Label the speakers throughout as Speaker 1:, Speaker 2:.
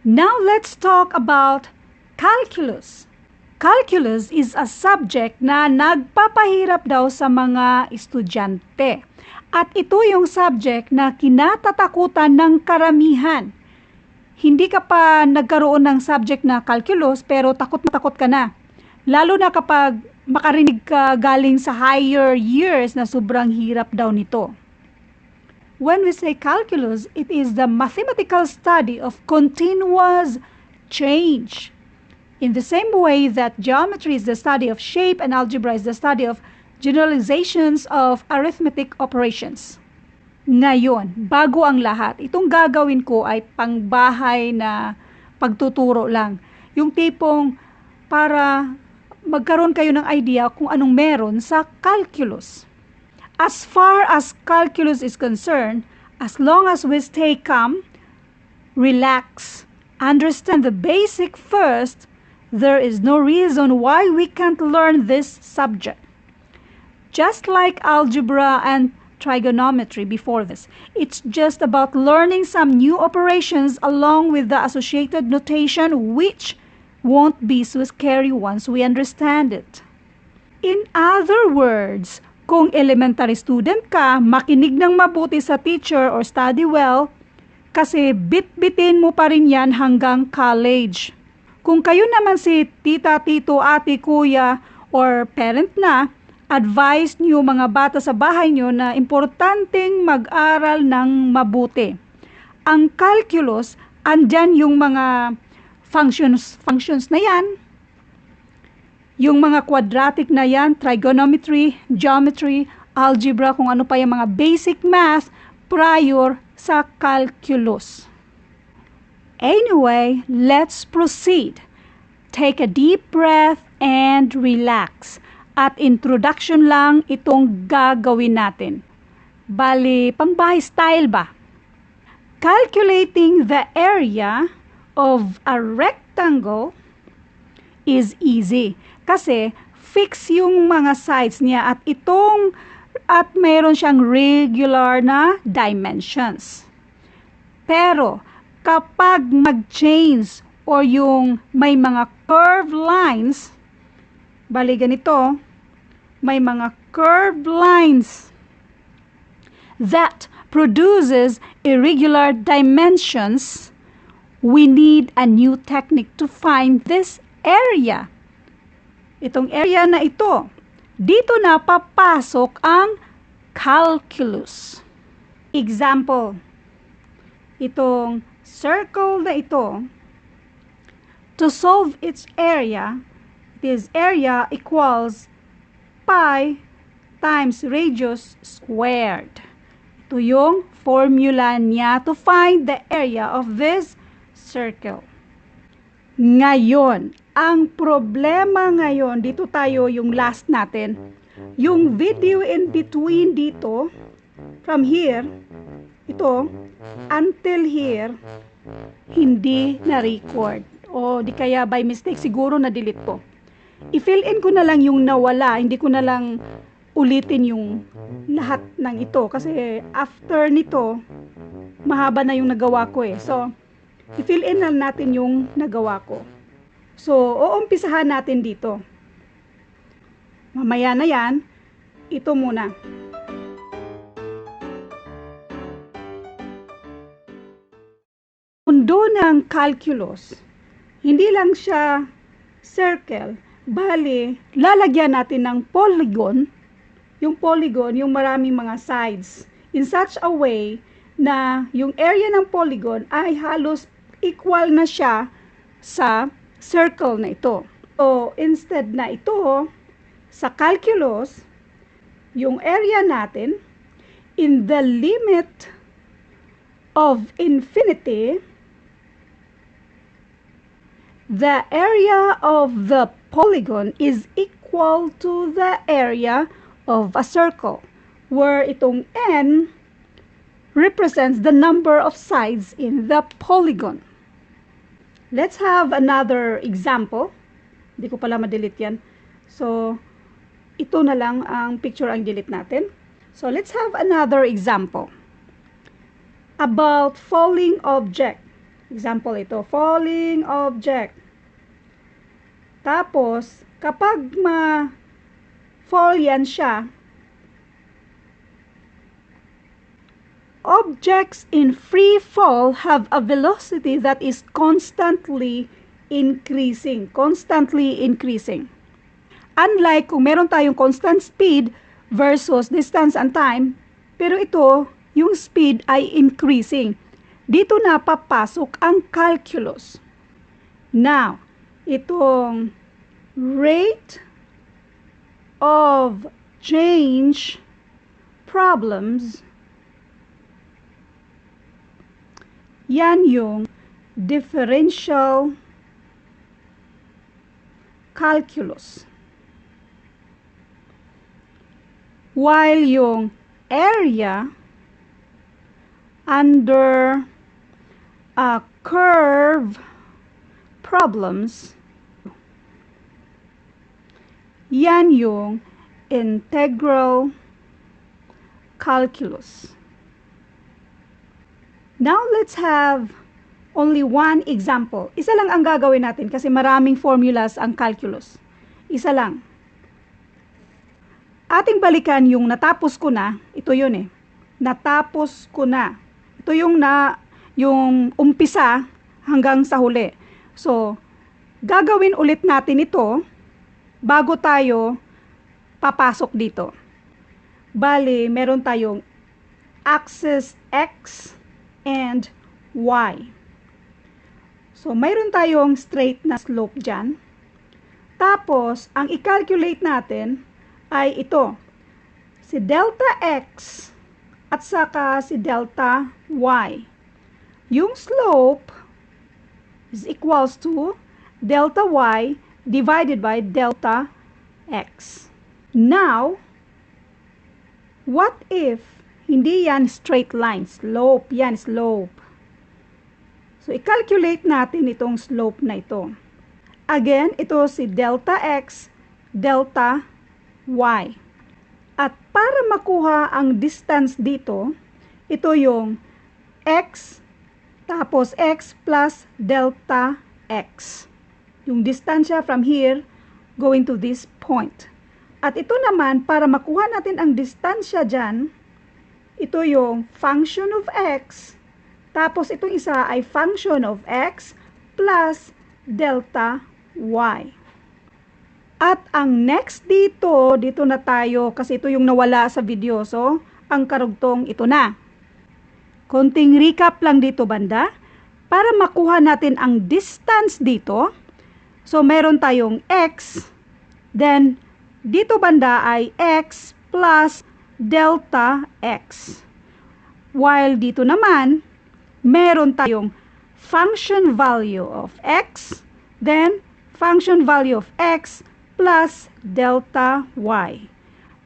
Speaker 1: Now let's talk about calculus. Calculus is a subject na nagpapahirap daw sa mga estudyante. At ito yung subject na kinatatakutan ng karamihan. Hindi ka pa nagkaroon ng subject na calculus pero takot na takot ka na. Lalo na kapag makarinig ka galing sa higher years na sobrang hirap daw nito. When we say calculus, it is the mathematical study of continuous change. In the same way that geometry is the study of shape and algebra is the study of generalizations of arithmetic operations. Ngayon, bago ang lahat, itong gagawin ko ay pangbahay na pagtuturo lang. Yung tipong para magkaroon kayo ng idea kung anong meron sa calculus. As far as calculus is concerned, as long as we stay calm, relax, understand the basic first, there is no reason why we can't learn this subject. Just like algebra and trigonometry before this, it's just about learning some new operations along with the associated notation, which won't be so scary once we understand it. In other words, kung elementary student ka, makinig ng mabuti sa teacher or study well, kasi bit-bitin mo pa rin yan hanggang college. Kung kayo naman si tita, tito, ate, kuya, or parent na, advise niyo mga bata sa bahay niyo na importanteng mag-aral ng mabuti. Ang calculus, andyan yung mga functions na yan, yung mga quadratic na yan, trigonometry, geometry, algebra, kung ano pa yung mga basic math prior sa calculus. Anyway, let's proceed. Take a deep breath and relax. At introduction lang itong gagawin natin. Bali, pangbahay style ba? Calculating the area of a rectangle is easy. Kasi fix yung mga sides niya at mayroon siyang regular na dimensions. Pero kapag mag-change or yung may mga curved lines, bali ganito, may mga curved lines that produces irregular dimensions, we need a new technique to find this area. Itong area na ito, dito na papasok ang calculus. Example, itong circle na ito, to solve its area, this area equals pi times radius squared. Ito yung formula niya to find the area of this circle. Ngayon, ang problema ngayon, dito tayo yung last natin, yung video in between dito, from here, ito, until here, hindi na-record. O di kaya by mistake, siguro na-delete ko. I-fill in ko na lang yung nawala, hindi ko na lang ulitin yung lahat ng ito. Kasi after nito, mahaba na yung nagawa ko eh. So, i-fill in lang natin yung nagawa ko. So, uumpisahan natin dito. Mamaya na yan, ito muna. Mundo ng calculus, hindi lang siya circle, bali, lalagyan natin ng polygon, yung maraming mga sides, in such a way na yung area ng polygon ay halos equal na siya sa circle na ito. So, instead na ito, sa calculus, yung area natin, in the limit of infinity, the area of the polygon is equal to the area of a circle, where itong n represents the number of sides in the polygon. Let's have another example. Hindi ko pala ma-delete yan. So, ito na lang ang picture ang delete natin. So, let's have another example about falling object. Example ito, falling object. Tapos, kapag ma-fall yan siya, objects in free fall have a velocity that is constantly increasing. Constantly increasing. Unlike kung meron tayong constant speed versus distance and time, pero ito, yung speed ay increasing. Dito na papasok ang calculus. Now, itong rate of change problems, yan yung differential calculus. While yung area under a curve problems, yan yung integral calculus. Now, let's have only one example. Isa lang ang gagawin natin kasi maraming formulas ang calculus. Isa lang. Ating balikan yung natapos ko na. Ito yun eh. Natapos ko na. Ito yung umpisa hanggang sa huli. So, gagawin ulit natin ito bago tayo papasok dito. Bali, meron tayong axis X and Y. So, mayroon tayong straight na slope dyan. Tapos, ang i-calculate natin ay ito. Si delta X at saka si delta Y. Yung slope is equals to delta Y divided by delta X. Now, what if hindi yan straight line? Slope, yan slope. So, i-calculate natin itong slope na ito. Again, ito si delta X, delta Y. At para makuha ang distance dito, ito yung X, tapos X plus delta X. Yung distansya from here going to this point. At ito naman, para makuha natin ang distansya dyan, ito yung function of X, tapos itong isa ay function of X plus delta Y. At ang next dito na tayo kasi ito yung nawala sa video. So, ang karugtong ito na. Konting recap lang dito banda. Para makuha natin ang distance dito. So, meron tayong X. Then, dito banda ay X plus delta X. While dito naman, meron tayong function value of X. Then, function value of X plus delta Y.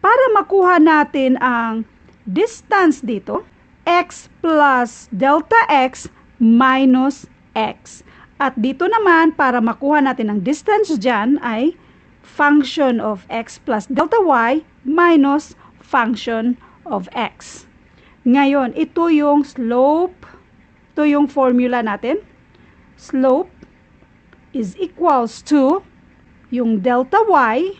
Speaker 1: Para makuha natin ang distance dito, X plus delta X minus X. At dito naman, para makuha natin ang distance dyan ay function of X plus delta Y minus function of X. Ngayon, ito yung slope. Ito yung formula natin. Slope is equals to yung delta Y.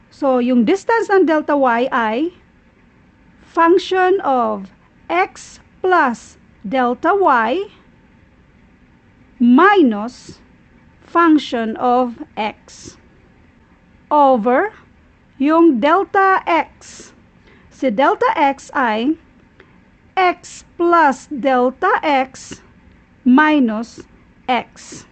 Speaker 1: So, yung distance ng delta Y ay function of X plus delta Y minus function of X over yung delta X. Si delta X ay X plus delta X minus X.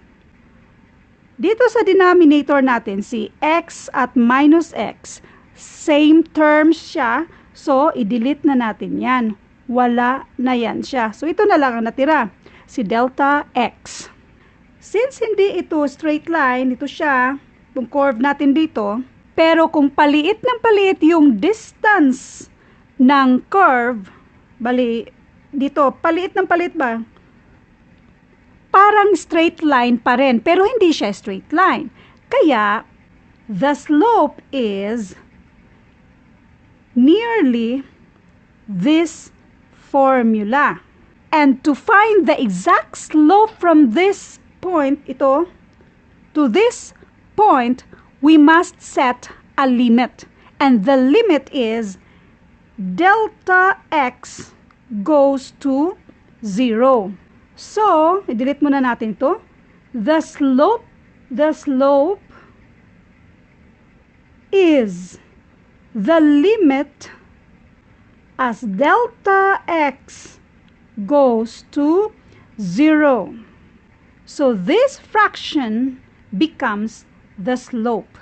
Speaker 1: Dito sa denominator natin, si X at minus X, same terms siya. So, i-delete na natin yan. Wala na yan siya. So, ito na lang ang natira. Si delta X. Since hindi ito straight line, ito siya, yung curve natin dito. Pero kung paliit ng paliit yung distance ng curve, bali, dito, paliit ng paliit ba? Parang straight line pa rin, pero hindi siya straight line. Kaya, the slope is nearly this formula. And to find the exact slope from this point, ito, to this point, we must set a limit. And the limit is delta x goes to 0. So, i-delete muna natin ito. The slope is the limit as delta x goes to 0. So this fraction becomes the slope.